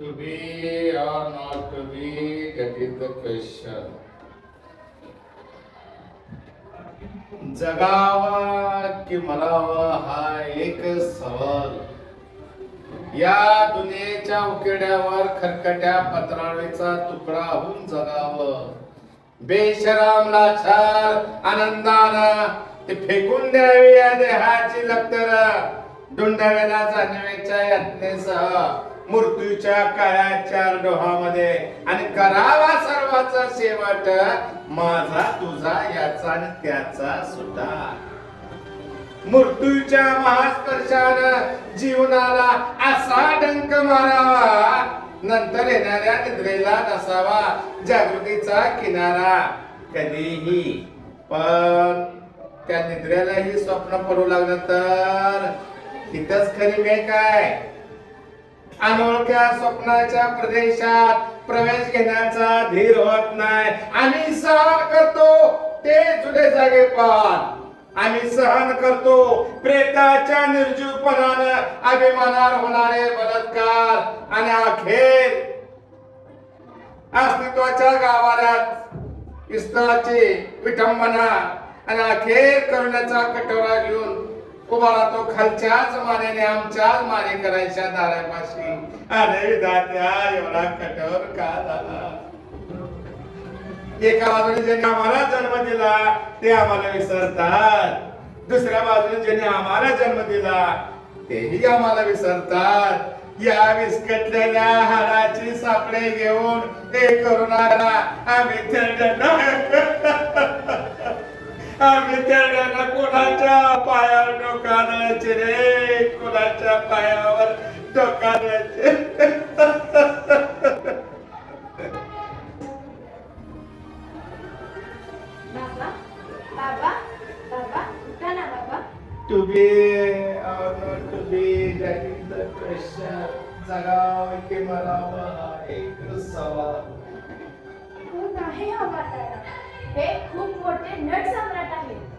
To be or not to be, that is the question. जगावा की मरावा हा एक सवाल. या दुनियेच्या उकिड्यावर खरकट्या पत्रावळीचा तुकडा होऊन जगावं. बेशरम लाचार आनंदानं ते फेकून द्यावी या देहाची लक्तर. धुंडाव्याला जाणवेच्या यातनेसह मृत्यूच्या काळाच्या डोहामध्ये आणि करावा सर्वाचा शेवट माझा तुझा याचा आणि त्याचा सुद्धा. मृत्यूच्या महास्पर्शानं जीवनाला असा डंक मारावा, नंतर येणाऱ्या निद्रेला नसावा जागृतीचा किनारा कधीही. पण त्या निद्रेलाही स्वप्न पडू लागलं तर तिथंच खरी मे काय. अनोळख्या स्वप्नाच्या प्रदेशात प्रवेश घेण्याचा धीर होत नाही. आम्ही सहन करतो ते जुने जागेपण. आम्ही सहन करतो प्रेताच्या निर्जीवपणानं अभिमानार होणारे बलात्कार आणि अखेर अस्तित्वाच्या गाभाऱ्यात इस्ताची विटंबना आणि अखेर करुण्याचा कटोरा घेऊन उभा राहतो खालच्याच मानेने आमच्याच माने करायच्या दारापाशी. अरे दात्या एवढा कठोर का झाला. एका बाजूने ज्यांनी आम्हाला जन्म दिला ते आम्हाला विसरतात, दुसऱ्या बाजूने ज्यांनी आम्हाला जन्म दिला तेही आम्हाला विसरतात. या विस्कटलेल्या हाडाची सापडे घेऊन हे करुणाला आम्ही त्याला कोणाच्या पायावर डोकारायचे रे, कोणाच्या पायावर डोकारायचे. बाबा बाबा बाबा उठा ना बाबा. To be or not to be, that is the question. जगावं की मरावं हा एक सवाल. कोण आहे हा म्हातारा? हे खूप मोठे नट सम्राट आहेत.